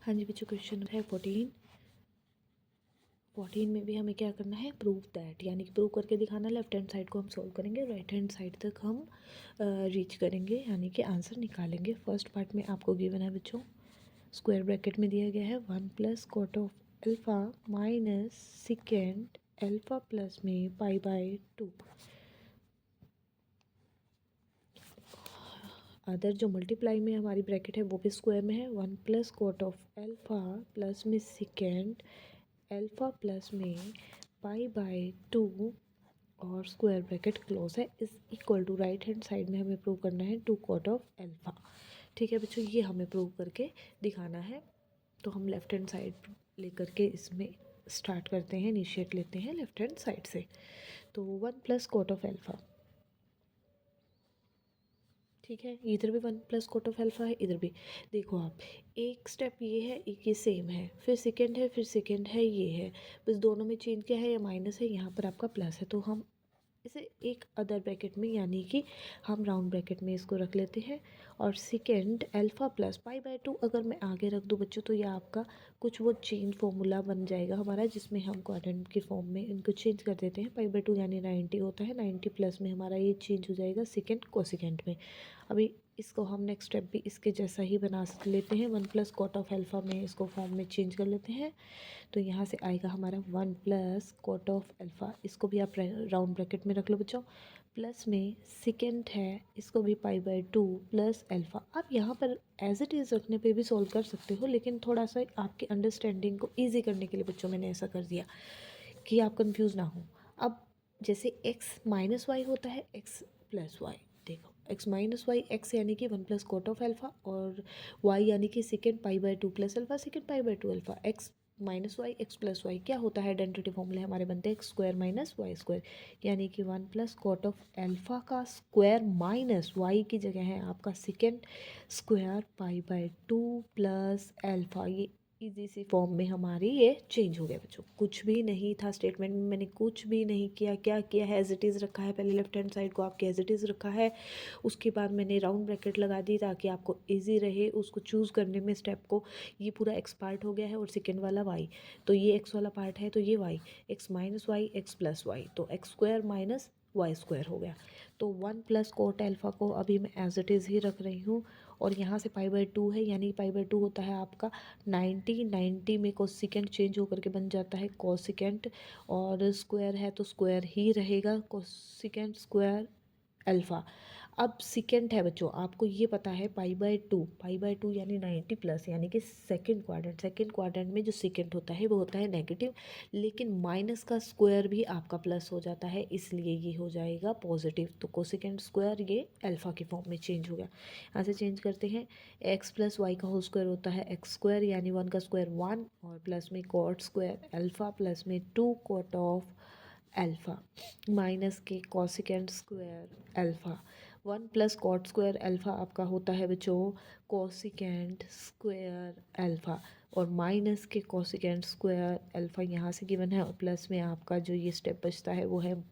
हाँ जी बच्चों, क्वेश्चन है 14 में भी हमें क्या करना है, प्रूव दैट, यानी कि प्रूव करके दिखाना। लेफ्ट हैंड साइड को हम सॉल्व करेंगे, राइट हैंड साइड तक हम रीच करेंगे, यानी कि आंसर निकालेंगे। फर्स्ट पार्ट में आपको गिवन है बच्चों, स्क्वायर ब्रैकेट में दिया गया है 1 plus cot of alpha minus secant alpha plus में पाई बाय 2। अदर जो मल्टीप्लाई में हमारी ब्रैकेट है वो भी स्क्वायर में है, 1 plus cot of alpha plus में सेकेंड अल्फ़ा प्लस में पाई बाय 2 और स्क्वायर ब्रैकेट क्लोज है, is equal to right hand side में हमें प्रूव करना है 2 कॉट ऑफ अल्फ़ा। ठीक है बच्चों, ये हमें प्रूव करके दिखाना है। तो हम लेफ्ट हैंड साइड लेकर के इसमें स्टार्ट करते हैं, इनिशिएट लेते हैं लेफ्ट हैंड साइड से। तो 1 प्लस कॉट ऑफ अल्फ़ा, ठीक है, इधर भी 1 प्लस कोट ऑफ अल्फ़ा है, इधर भी। देखो आप, एक स्टेप ये है, एक ये सेम है, फिर सेकंड है, फिर सेकंड है, ये है, बस दोनों में चेंज क्या है, या माइनस है, यहाँ पर आपका प्लस है। तो हम इसे एक अदर ब्रैकेट में, यानी कि हम राउंड ब्रैकेट में इसको रख लेते हैं। और second alpha plus pi by 2 अगर मैं आगे रख दूँ बच्चों, तो यह आपका कुछ वो चेंज फॉर्मूला बन जाएगा हमारा, जिसमें हम क्वाड्रेंट के फॉर्म में इनको चेंज कर देते हैं। पाई बाय 2 यानी 90 होता है, 90 प्लस में हमारा ये चेंज हो जाएगा सेकेंड कोसेकेंड में। अभी इसको हम नेक्स्ट स्टेप भी इसके जैसा ही बना लेते हैं, 1 प्लस कॉट ऑफ अल्फ़ा में इसको फॉर्म में चेंज कर लेते हैं। तो यहाँ से आएगा हमारा 1 प्लस कॉट ऑफ अल्फ़ा, इसको भी आप राउंड ब्रैकेट में रख लो बच्चों, प्लस में सेकेंड है, इसको भी पाई बाय 2 प्लस अल्फ़ा। आप यहाँ पर एज इट इज़ रखने पे भी सॉल्व कर सकते हो, लेकिन थोड़ा सा आपकी अंडरस्टैंडिंग को ईजी करने के लिए बच्चों मैंने ऐसा कर दिया कि आप कंफ्यूज ना हो। अब जैसे x माइनस वाई होता है, x प्लस वाई, देखो x माइनस वाई, x यानी कि 1 प्लस कोट ऑफ अल्फ़ा, और y यानी कि secant pi by 2 plus alpha, secant pi by 2 alpha. x minus y, x plus y क्या होता है, आइडेंटिटी फॉर्मूले हमारे बनते हैं x square minus y square, यानी कि 1 प्लस कॉट ऑफ अल्फ़ा का स्क्वायर माइनस वाई की जगह है आपका secant square pi by 2 plus alpha. ये इजी सी फॉर्म में हमारी ये चेंज हो गया बच्चों, कुछ भी नहीं था स्टेटमेंट में, मैंने कुछ भी नहीं किया। क्या किया है, एज इट इज़ रखा है, पहले लेफ्ट हैंड साइड को आपके एज इट इज़ रखा है, उसके बाद मैंने राउंड ब्रैकेट लगा दी ताकि आपको इजी रहे उसको चूज़ करने में स्टेप को। ये पूरा एक्स पार्ट हो गया है और सेकेंड वाला वाई, तो ये एक्स वाला पार्ट है, तो ये y, x minus y, x plus y, तो x square minus y square हो गया। तो 1 प्लस कोट अल्फ़ा को अभी मैं एज इट इज़ ही रख रही हूँ, और यहाँ से पाई बाय 2 है, यानी पाई बाय 2 होता है आपका 90 में कोसेकेंड चेंज होकर के बन जाता है कोसेकेंड, और स्क्वायर है तो स्क्वायर ही रहेगा, कोसेकेंड स्क्वायर अल्फ़ा। अब सेकेंड है बच्चों, आपको ये पता है पाई बाय 2 यानी 90 प्लस, यानी कि सेकेंड क्वाड्रेंट में जो सेकेंड होता है वो होता है नेगेटिव, लेकिन माइनस का स्क्वायर भी आपका प्लस हो जाता है, इसलिए ये हो जाएगा पॉजिटिव। तो कोसेकेंड स्क्वायर ये अल्फ़ा के फॉर्म में चेंज हो गया। यहाँ से चेंज करते हैं, एक्स प्लस वाई का होल स्क्वायर होता है एक्स स्क्वायर, यानी 1 का स्क्वायर 1, और प्लस में कॉट स्क्वायर अल्फ़ा प्लस में 2 कॉट ऑफ अल्फ़ा माइनस के cosecant square alpha. 1 plus cot square alpha आपका होता है बच्चों कॉसेकेंड स्क्वायर अल्फ़ा, और माइनस के कॉसेकेंड स्क्वायर अल्फ़ा यहाँ से गिवन है, और प्लस में आपका जो ये स्टेप बचता है वो है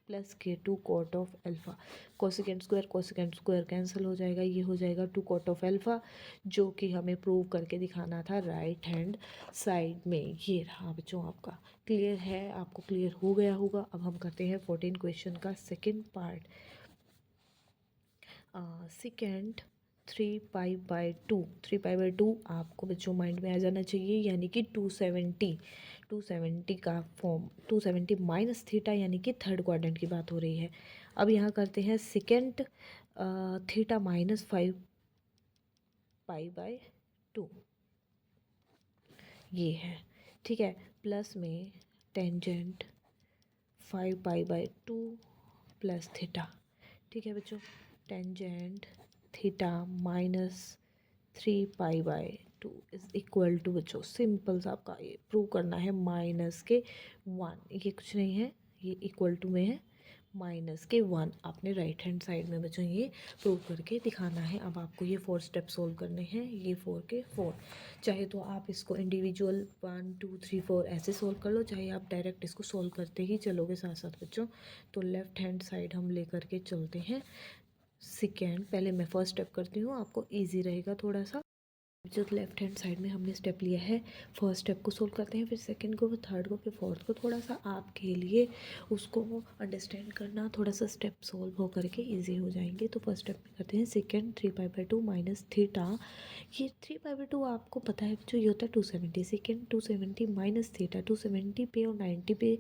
प्लस के 2 cot of alpha. Cosecant square cancel हो जाएगा, ये हो जाएगा 2 कॉट ऑफ अल्फ़ा, जो कि हमें प्रूव करके दिखाना था राइट हैंड साइड में। ये रहा बच्चों आपका, क्लियर है, आपको क्लियर हो गया होगा। अब हम करते हैं 14 क्वेश्चन का second part. Second 3 pi by 2 आपको बच्चों माइंड में आ जाना चाहिए, यानी कि 270 का फॉर्म, 270 माइनस थीटा, यानी कि थर्ड क्वाड्रेंट की बात हो रही है। अब यहाँ करते हैं secant theta minus 5 pi by 2, ये है, ठीक है, प्लस में tangent 5 pi by 2 plus theta, ठीक है बच्चों, tangent theta minus 3 pi by 2 is equal to बच्चों, सिंपल सा आपका ये प्रूव करना है माइनस के 1, ये कुछ नहीं है, ये इक्वल टू में है माइनस के 1। आपने राइट हैंड साइड में बच्चों ये प्रूव करके दिखाना है। अब आपको ये 4 स्टेप सोल्व करने हैं, ये 4 के 4, चाहे तो आप इसको इंडिविजुअल 1 2 3 4 ऐसे सोल्व कर लो, चाहे आप डायरेक्ट इसको सोल्व करते ही चलोगे साथ साथ बच्चों। तो लेफ़्ट हैंड साइड हम लेकर के चलते हैं। सेकेंड, पहले मैं फर्स्ट स्टेप करती हूँ, आपको ईजी रहेगा थोड़ा सा। जो लेफ्ट हैंड साइड में हमने स्टेप लिया है, फर्स्ट स्टेप को सोल्व करते हैं, फिर सेकंड को, फिर थर्ड को, फिर फोर्थ को। थोड़ा सा आपके लिए उसको अंडरस्टैंड करना, थोड़ा सा स्टेप सोल्व हो करके इजी हो जाएंगे। तो फर्स्ट स्टेप में करते हैं सेकंड 3π/2 माइनस थीटा। ये 3π/2 आपको पता है जो ये होता है 270, सेकेंड 270 माइनस थीटा। 270 पे और 90 पे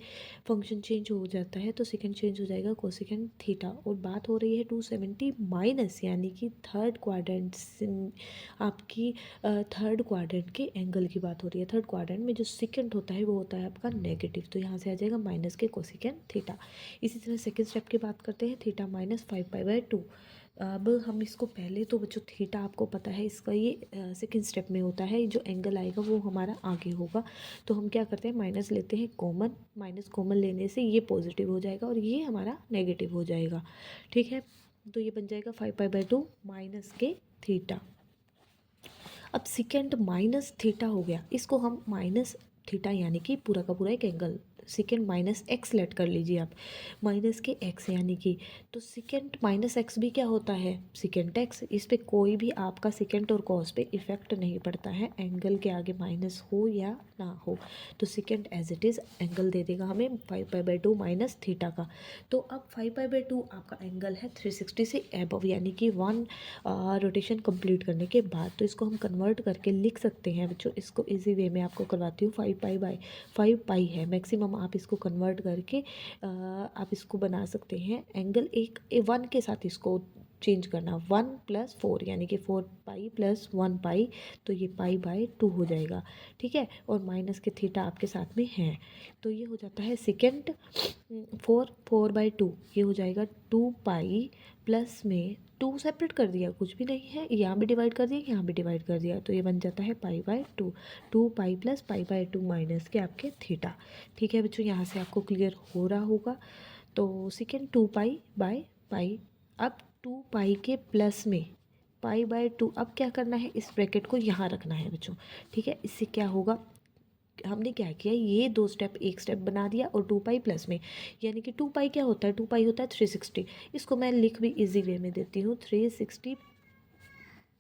फंक्शन चेंज हो जाता है, तो सेकेंड चेंज हो जाएगा कोसेकेंड थीटा। और बात हो रही है 270 माइनस, यानी कि थर्ड क्वाड्रेंट आपकी थर्ड क्वाड्रेंट के एंगल की बात हो रही है। थर्ड क्वाड्रेंट में जो सेकंड होता है वो होता है आपका नेगेटिव, तो यहाँ से आ जाएगा माइनस के कोसेकेंड थीटा। इसी तरह सेकंड स्टेप की बात करते हैं, थीटा माइनस 5π/2। अब हम इसको पहले तो बच्चों थीटा आपको पता है इसका ये सेकंड स्टेप में होता है, जो एंगल आएगा वो हमारा आगे होगा। तो हम क्या करते हैं, माइनस लेते हैं कॉमन, माइनस कॉमन लेने से ये पॉजिटिव हो जाएगा और ये हमारा नेगेटिव हो जाएगा। ठीक है, तो ये बन जाएगा 5π/2 माइनस के थीटा। अब सेकेंड माइनस थीटा हो गया, इसको हम माइनस थीटा यानी कि पूरा का पूरा एक angle, secant minus x let कर लीजिए आप, माइनस के एक्स यानी कि, तो सेकेंड माइनस एक्स भी क्या होता है, सेकेंड एक्स। इस पे कोई भी आपका सेकेंड और कॉस पे इफेक्ट नहीं पड़ता है, एंगल के आगे माइनस हो या ना हो, तो second as it is angle दे देगा हमें 5π/2 माइनस थीटा का। तो अब 5π/2 आपका एंगल है 360 से एबव, यानी कि 1 रोटेशन कंप्लीट करने के बाद। तो इसको हम कन्वर्ट करके लिख सकते हैं बच्चों, इसको इजी वे में आपको करवाती हूँ। 5π/5 है मैक्सिमम, आप इसको कन्वर्ट करके आप इसको बना सकते हैं एंगल। एक 1 के साथ इसको चेंज करना, 1 + 4 यानी कि 4π + 1π, तो ये π/2 हो जाएगा। ठीक है, और माइनस के थीटा आपके साथ में है, तो ये हो जाता है सेकेंड 4/2, ये हो जाएगा 2π प्लस में 2 सेपरेट कर दिया, कुछ भी नहीं है, यहाँ भी डिवाइड कर दिया, यहाँ भी डिवाइड कर दिया, तो ये बन जाता है π/2। 2π + π/2 माइनस के आपके थीटा। ठीक है बच्चों, यहाँ से आपको क्लियर हो रहा होगा। तो सेकेंड 2π/π, अब 2π के प्लस में π/2, अब क्या करना है, इस ब्रैकेट को यहाँ रखना है बच्चों। ठीक है, इससे क्या होगा, हमने क्या किया, ये दो स्टेप एक स्टेप बना दिया और 2π प्लस में, यानी कि 2π क्या होता है, 2π होता है 360। इसको मैं लिख भी इजी वे में देती हूँ, 360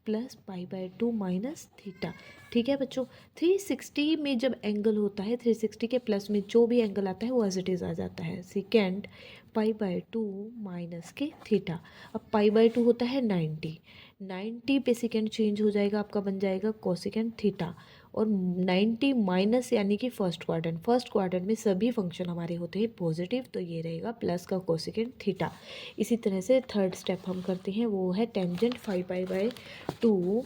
+ π/2 माइनस थीटा। ठीक है बच्चों, 360 में जब एंगल होता है, 360 के प्लस में जो भी एंगल आता है वो एज इट इज़ आ जाता है, सेकेंड π/2 माइनस के थीटा। अब π/2 होता है 90, 90 पे सेकेंड चेंज हो जाएगा, आपका बन जाएगा कोसेकेंड थीटा। और 90 माइनस यानी कि फर्स्ट क्वाड्रेंट, फर्स्ट क्वाड्रेंट में सभी फंक्शन हमारे होते हैं पॉजिटिव, तो ये रहेगा प्लस का कोसेकेंड थीटा। इसी तरह से थर्ड स्टेप हम करते हैं, वो है टेंजेंट 5π/2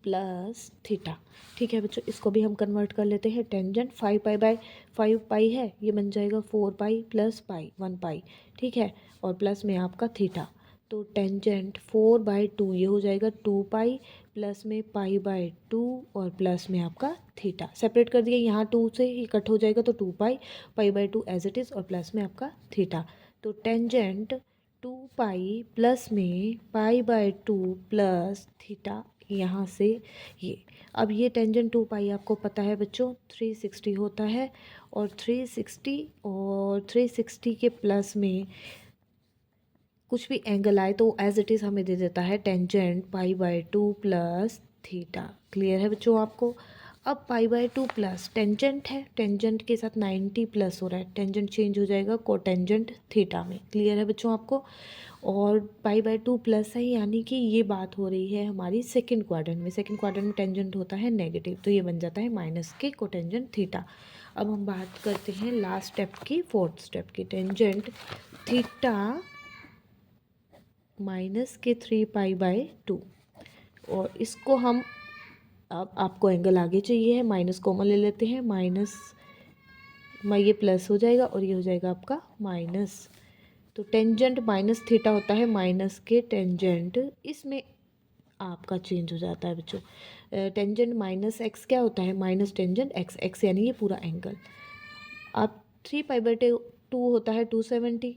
प्लस थीटा। ठीक है बच्चों, इसको भी हम कन्वर्ट कर लेते हैं, टेंजेंट 5π/5 है, ये बन जाएगा 4π + π 1π। ठीक है, और प्लस में आपका थीटा, तो टेंजेंट 4/2 ये हो जाएगा 2π प्लस में π/2 और प्लस में आपका थीटा। सेपरेट कर दिया, यहाँ 2 से ये कट हो जाएगा, तो 2π π/2 एज इट इज़ और प्लस में आपका थीटा। तो टेंजेंट 2π प्लस में π/2 प्लस थीटा, यहाँ से ये। अब ये टेंजेंट 2π आपको पता है बच्चों 360 होता है, और 360 के प्लस में कुछ भी एंगल आए तो एज इट इज़ हमें दे देता है टेंजेंट π/2 प्लस थीटा। क्लियर है बच्चों आपको। अब π/2 प्लस टेंजेंट है, टेंजेंट के साथ 90 प्लस हो रहा है, टेंजेंट चेंज हो जाएगा कोटेंजेंट थीटा में। क्लियर है बच्चों आपको। और π/2 प्लस है, यानी कि ये बात हो रही है हमारी सेकंड क्वाड्रेंट में, सेकंड क्वाड्रेंट में टेंजेंट होता है नेगेटिव, तो ये बन जाता है माइनस के कोटेंजेंट थीटा। अब हम बात करते हैं लास्ट स्टेप की, फोर्थ स्टेप की, टेंजेंट थीटा माइनस के 3π/2, और इसको हम, अब आपको एंगल आगे चाहिए है, माइनस कॉमन ले लेते हैं, माइनस में ये प्लस हो जाएगा और ये हो जाएगा आपका माइनस। तो टेंजेंट माइनस थीटा होता है माइनस के टेंजेंट, इसमें आपका चेंज हो जाता है बच्चों। टेंजेंट माइनस एक्स क्या होता है, माइनस टेंजेंट एक्स, एक्स यानी ये पूरा एंगल। अब 3π/2 होता है 270,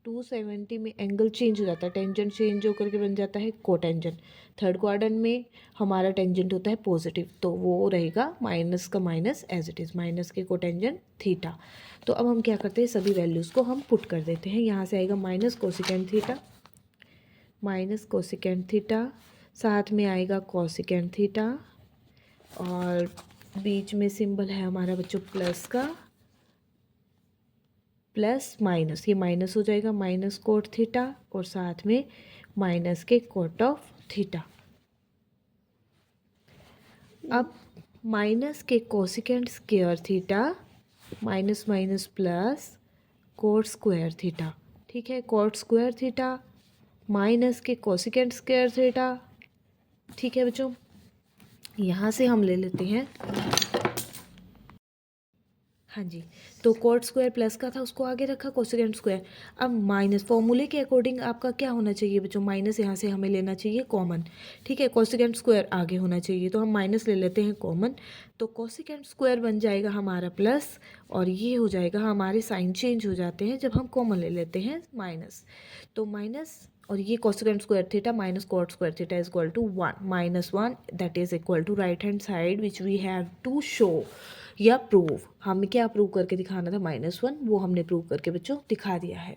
270 में एंगल चेंज हो जाता है, टेंजेंट चेंज होकर के बन जाता है कोटेंजेंट। थर्ड क्वाड्रेंट में हमारा टेंजेंट होता है पॉजिटिव, तो वो रहेगा माइनस का minus as it is, minus के कोटेंजेंट थीटा। तो अब हम क्या करते हैं, सभी वैल्यूज़ को हम पुट कर देते हैं, यहाँ से आएगा minus cosecant theta, minus cosecant theta, साथ में आएगा कोसिकेंड थीटा, और बीच में सिंबल है हमारा बच्चों प्लस का, प्लस माइनस, ये माइनस हो जाएगा माइनस कोट थीटा, और साथ में माइनस के कोट ऑफ थीटा। अब माइनस के cosecant square theta minus minus plus coat square theta, ठीक है, कोट स्क्वायर थीटा माइनस के कोसिकेंड स्क्वायर थीटा, ठीक है बच्चों। यहाँ से हम ले लेते हैं, हाँ जी, तो कोट स्क्वायर प्लस का था उसको आगे रखा कोसेकेंड स्क्वायर। अब माइनस फॉर्मूले के अकॉर्डिंग आपका क्या होना चाहिए बच्चों, माइनस यहाँ से हमें लेना चाहिए कॉमन, ठीक है, कोसेकेंड स्क्वायर आगे होना चाहिए, तो हम माइनस ले लेते हैं कॉमन, तो कोसेकेंड स्क्वायर बन जाएगा हमारा प्लस, और ये हो जाएगा, हमारे साइन चेंज हो जाते हैं जब हम कॉमन ले लेते हैं माइनस, तो माइनस, और ये cosecant square theta minus cot square theta is equal to 1 -1, that is equal to right hand side which we have to show या प्रूव। हमें क्या प्रूव करके दिखाना था, -1, वो हमने प्रूव करके बच्चों दिखा दिया है।